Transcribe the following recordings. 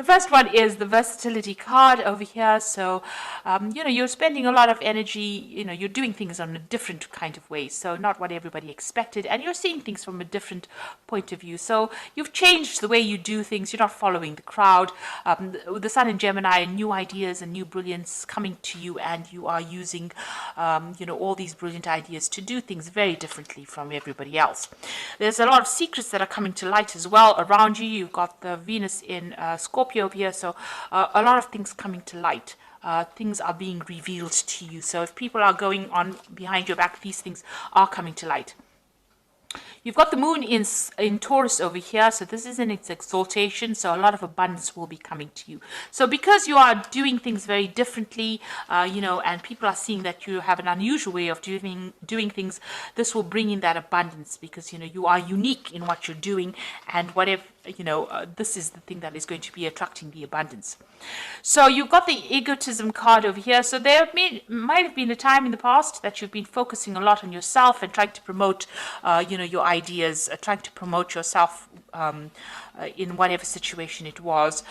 The first one is the versatility card over here. So, you're spending a lot of energy, you're doing things on a different kind of way. So not what everybody expected. And you're seeing things from a different point of view. So you've changed the way you do things. You're not following the crowd. The Sun in Gemini, new ideas and new brilliance coming to you. And you are using, all these brilliant ideas to do things very differently from everybody else. There's a lot of secrets that are coming to light as well around you. You've got the Venus in Scorpio over here, so a lot of things coming to light. Things are being revealed to you. So if people are going on behind your back, these things are coming to light. You've got the moon in Taurus over here, so this is in its exaltation, so a lot of abundance will be coming to you. So because you are doing things very differently, and people are seeing that you have an unusual way of doing things, this will bring in that abundance because, you are unique in what you're doing, and whatever, this is the thing that is going to be attracting the abundance. So you've got the egotism card over here. So there might have been a time in the past that you've been focusing a lot on yourself and trying to promote, your ideas, trying to promote yourself in whatever situation it was.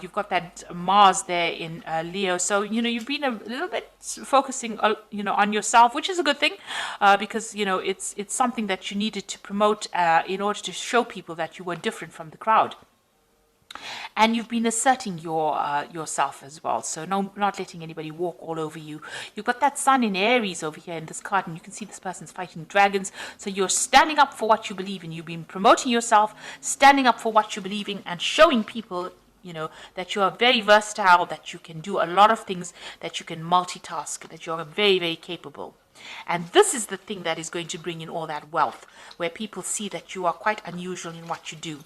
You've got that Mars there in Leo. So, you've been a little bit focusing, on yourself, which is a good thing because, it's something that you needed to promote in order to show people that you were different from the crowd. And you've been asserting yourself as well. So not letting anybody walk all over you. You've got that Sun in Aries over here in this card, and you can see this person's fighting dragons. So you're standing up for what you believe in. You've been promoting yourself, standing up for what you believe in, and showing people, that you are very versatile, that you can do a lot of things, that you can multitask, that you're very, very capable. And this is the thing that is going to bring in all that wealth, where people see that you are quite unusual in what you do.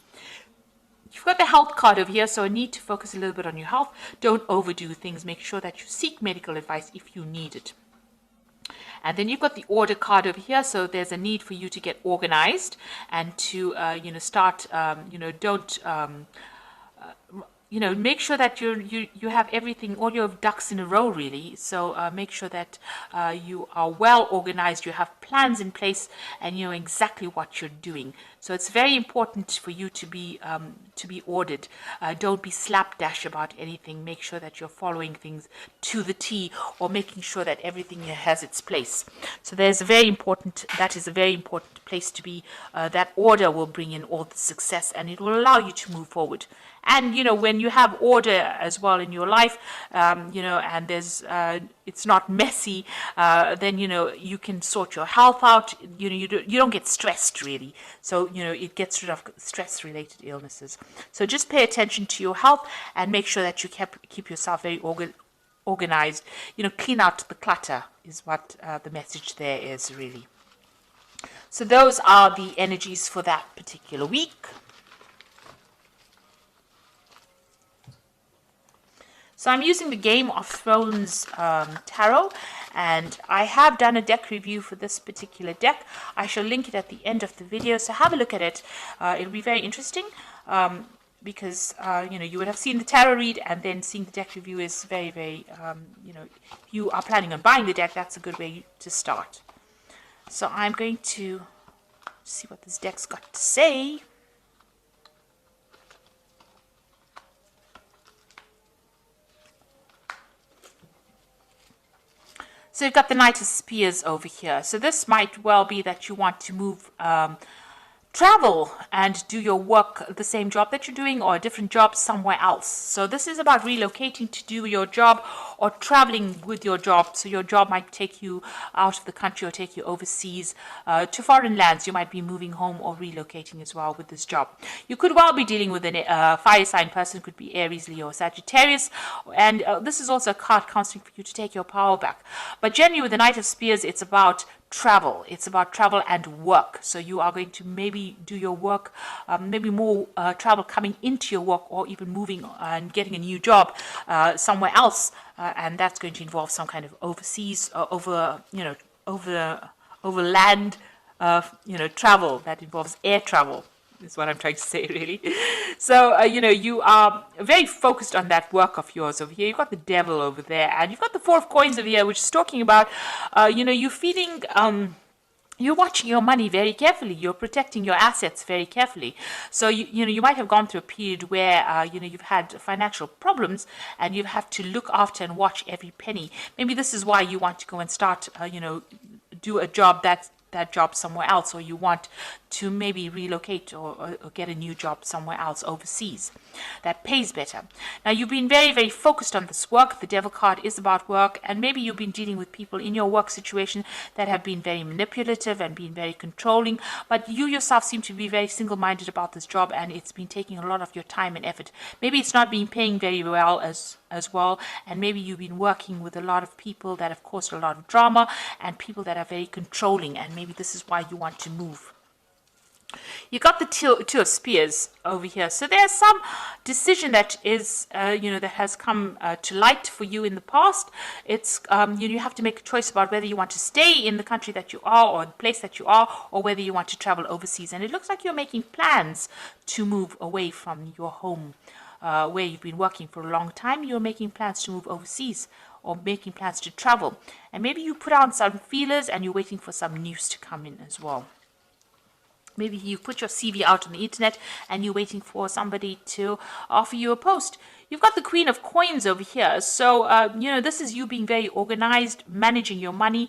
You've got the health card over here, so I need to focus a little bit on your health. Don't overdo things. Make sure that you seek medical advice if you need it. And then you've got the order card over here, so there's a need for you to get organized and to, start, don't... make sure that you have everything, all your ducks in a row, really. So make sure that you are well organized, you have plans in place, and you know exactly what you're doing. So it's very important for you to be ordered. Don't be slapdash about anything. Make sure that you're following things to the T, or making sure that everything has its place. So that is a very important place to be. That order will bring in all the success, and it will allow you to move forward. And when you have order as well in your life, and there's it's not messy, then you can sort your health out. You don't get stressed, really. So it gets rid of stress-related illnesses. So just pay attention to your health and make sure that you keep yourself very organized. Clean out the clutter is what the message there is, really. So those are the energies for that particular week. So I'm using the Game of Thrones tarot, and I have done a deck review for this particular deck. I shall link it at the end of the video, so have a look at it. It'll be very interesting because you would have seen the tarot read, and then seeing the deck review is very, very, if you are planning on buying the deck, that's a good way to start. So I'm going to see what this deck's got to say. So you've got the Knight of Spears over here. So this might well be that you want to move, travel and do your work, the same job that you're doing, or a different job somewhere else. So this is about relocating to do your job, or traveling with your job. So your job might take you out of the country or take you overseas to foreign lands. You might be moving home or relocating as well with this job. You could well be dealing with a fire sign person, could be Aries, Leo, or Sagittarius. And this is also a card counseling for you to take your power back. But generally with the Knight of Spears, it's about travel. It's about travel and work. So you are going to maybe do your work, maybe more travel coming into your work, or even moving and getting a new job somewhere else, and that's going to involve some kind of overseas, overland, travel that involves air travel. Is what I'm trying to say, really. So, you are very focused on that work of yours over here. You've got the Devil over there, and you've got the Four of Coins over here, which is talking about, you feeling, you're watching your money very carefully. You're protecting your assets very carefully. So you might have gone through a period where you've had financial problems, and you have to look after and watch every penny. Maybe this is why you want to go and start do a job that job somewhere else, or you want to maybe relocate or get a new job somewhere else overseas that pays better. Now, you've been very, very focused on this work. The devil card is about work, and maybe you've been dealing with people in your work situation that have been very manipulative and been very controlling, but you yourself seem to be very single-minded about this job, and it's been taking a lot of your time and effort. Maybe it's not been paying very well as well, and maybe you've been working with a lot of people that have caused a lot of drama and people that are very controlling, and maybe this is why you want to move. You got the two of spears over here, so there's some decision that is that has come to light for you in the past. It's you have to make a choice about whether you want to stay in the country that you are, or the place that you are, or whether you want to travel overseas. And it looks like you're making plans to move away from your home where you've been working for a long time. You're making plans to move overseas, or making plans to travel, and maybe you put out some feelers and you're waiting for some news to come in as well. Maybe you put your CV out on the internet and you're waiting for somebody to offer you a post. You've got the Queen of Coins over here. So, this is you being very organized, managing your money.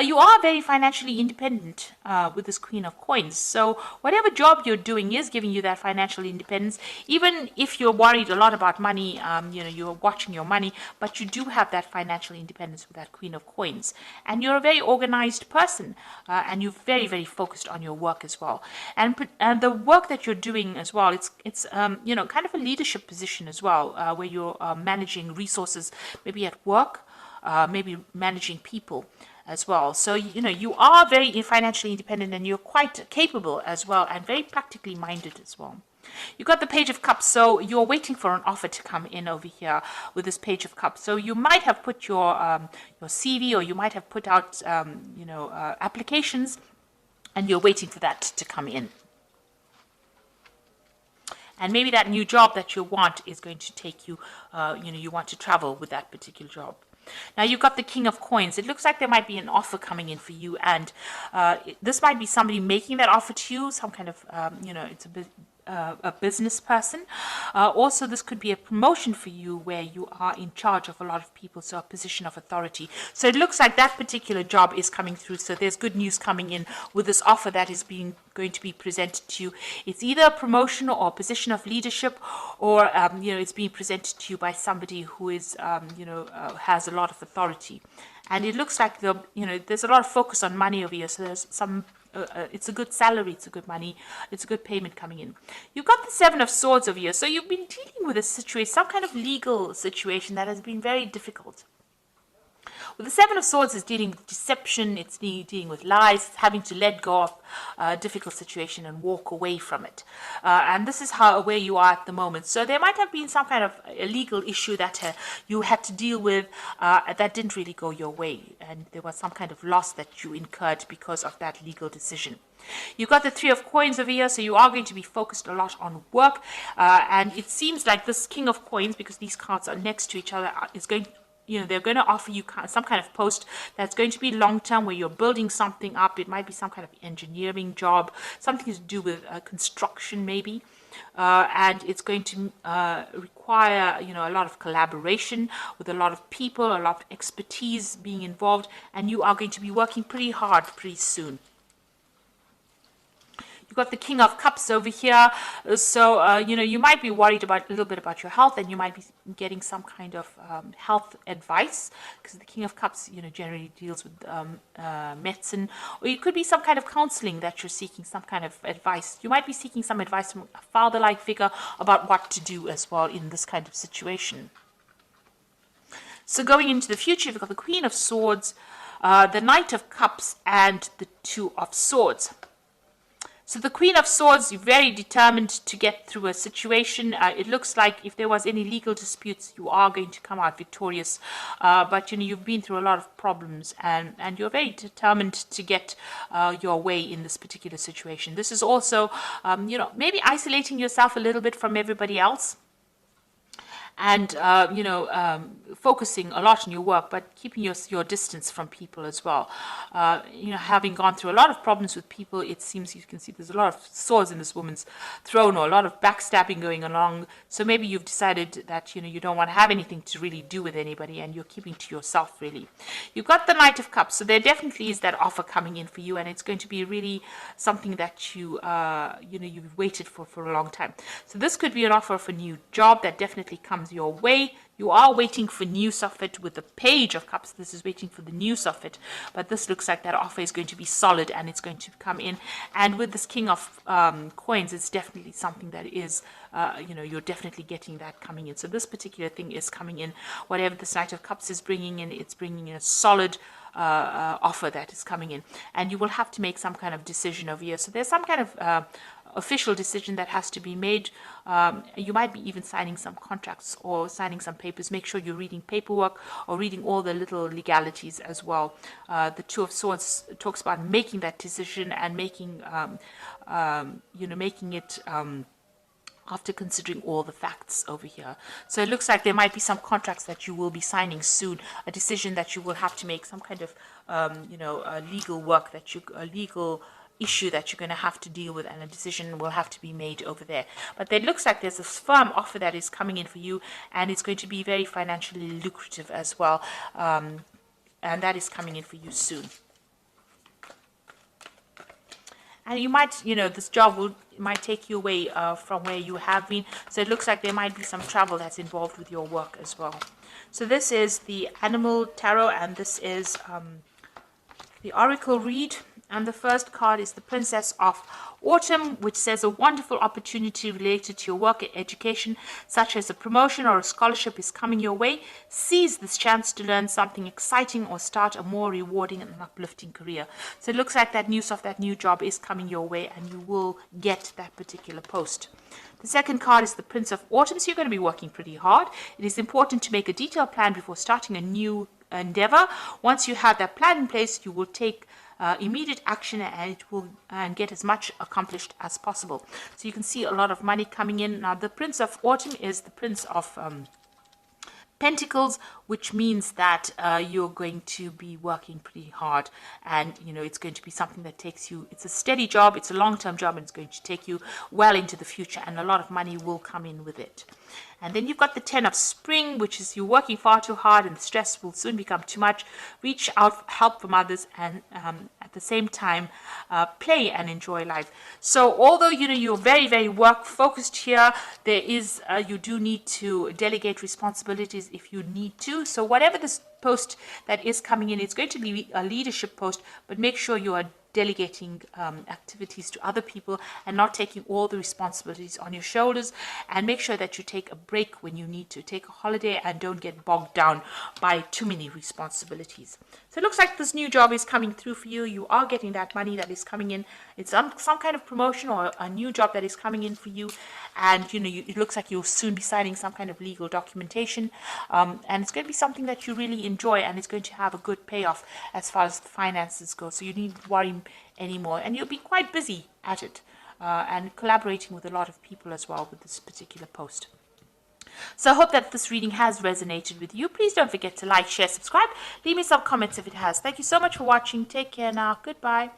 You are very financially independent with this Queen of Coins. So, whatever job you're doing is giving you that financial independence. Even if you're worried a lot about money, you're watching your money, but you do have that financial independence with that Queen of Coins. And you're a very organized person, and you're very, very focused on your work as well. And the work that you're doing as well, it's kind of a leadership position as well, where you're managing resources, maybe at work, maybe managing people as well. So, you are very financially independent, and you're quite capable as well, and very practically minded as well. You got the Page of Cups, so you're waiting for an offer to come in over here with this Page of Cups. So you might have put your CV, or you might have put out applications, and you're waiting for that to come in. And maybe that new job that you want is going to take you, you want to travel with that particular job. Now, you've got the King of Coins. It looks like there might be an offer coming in for you, and this might be somebody making that offer to you, some kind of, it's a business person. Also, this could be a promotion for you where you are in charge of a lot of people, so a position of authority. So it looks like that particular job is coming through. So there's good news coming in with this offer that is going to be presented to you. It's either a promotion or a position of leadership, or it's being presented to you by somebody who is has a lot of authority. And it looks like there's a lot of focus on money over here. So there's some. It's a good salary, it's a good money, it's a good payment coming in. You've got the Seven of Swords over here. So you've been dealing with a situation, some kind of legal situation that has been very difficult. Well, the Seven of Swords is dealing with deception, it's dealing with lies, it's having to let go of a difficult situation and walk away from it. And this is where you are at the moment. So there might have been some kind of a legal issue that you had to deal with that didn't really go your way. And there was some kind of loss that you incurred because of that legal decision. You've got the Three of Coins over here, so you are going to be focused a lot on work. And it seems like this King of Coins, because these cards are next to each other, is going to they're going to offer you some kind of post that's going to be long-term, where you're building something up. It might be some kind of engineering job, something to do with construction maybe. And it's going to require, a lot of collaboration with a lot of people, a lot of expertise being involved, and you are going to be working pretty hard pretty soon. You've got the King of Cups over here. So, you might be worried a little bit about your health, and you might be getting some kind of health advice, because the King of Cups, generally deals with medicine, or it could be some kind of counseling that you're seeking, some kind of advice. You might be seeking some advice from a father-like figure about what to do as well in this kind of situation. So going into the future, you've got the Queen of Swords, the Knight of Cups, and the Two of Swords. So the Queen of Swords, you're very determined to get through a situation. It looks like if there was any legal disputes, you are going to come out victorious. But, you've been through a lot of problems, and you're very determined to get your way in this particular situation. This is also, maybe isolating yourself a little bit from everybody else. and focusing a lot on your work, but keeping your distance from people as well. Having gone through a lot of problems with people, it seems you can see there's a lot of swords in this woman's throne, or a lot of backstabbing going along. So maybe you've decided that you don't want to have anything to really do with anybody, and you're keeping to yourself really. You've got the Knight of Cups, so there definitely is that offer coming in for you, and it's going to be really something that you've waited for a long time. So this could be an offer of a new job that definitely comes your way. You are waiting for news of it with the Page of Cups. This is waiting for the news of it. But this looks like that offer is going to be solid, and it's going to come in. And with this King of Coins, it's definitely something that is, you're definitely getting that coming in. So this particular thing is coming in. Whatever this Knight of Cups is bringing in, it's bringing in a solid offer that is coming in. And you will have to make some kind of decision over here. So there's some kind of official decision that has to be made. You might be even signing some contracts or signing some papers. Make sure you're reading paperwork or reading all the little legalities as well. The Two of Swords talks about making that decision and making it after considering all the facts over here. So it looks like there might be some contracts that you will be signing soon, a decision that you will have to make, some kind of legal work a legal issue that you're going to have to deal with, and a decision will have to be made over there. But it looks like there's a firm offer that is coming in for you, and it's going to be very financially lucrative as well, and that is coming in for you soon. And you might, this job might take you away from where you have been. So it looks like there might be some travel that's involved with your work as well. So this is the Animal Tarot, and this is the Oracle read. And the first card is the Princess of Autumn, which says a wonderful opportunity related to your work and education, such as a promotion or a scholarship, is coming your way. Seize this chance to learn something exciting or start a more rewarding and uplifting career. So it looks like that news of that new job is coming your way, and you will get that particular post. The second card is the Prince of Autumn, so you're going to be working pretty hard. It is important to make a detailed plan before starting a new endeavor. Once you have that plan in place, you will take immediate action, and it will get as much accomplished as possible. So you can see a lot of money coming in. Now the Prince of Autumn is the Prince of Pentacles, which means that you're going to be working pretty hard, and it's going to be something that takes you, it's a steady job, it's a long-term job, and it's going to take you well into the future, and a lot of money will come in with it. And then you've got the 10 of Spring, which is you're working far too hard and the stress will soon become too much. Reach out for help from others, and at the same time play and enjoy life. So although you're very, very work focused here, there is you do need to delegate responsibilities if you need to. So whatever this post that is coming in, it's going to be a leadership post, but make sure you are delegating activities to other people and not taking all the responsibilities on your shoulders, and make sure that you take a break when you need to. Take a holiday and don't get bogged down by too many responsibilities. So it looks like this new job is coming through for you. You are getting that money that is coming in. It's some kind of promotion or a new job that is coming in for you, and it looks like you'll soon be signing some kind of legal documentation, and it's going to be something that you really enjoy, and it's going to have a good payoff as far as the finances go. So you needn't worry anymore, and you'll be quite busy at it, and collaborating with a lot of people as well with this particular post. So I hope that this reading has resonated with you. Please don't forget to like, share, subscribe. Leave me some comments if it has. Thank you so much for watching. Take care now. Goodbye.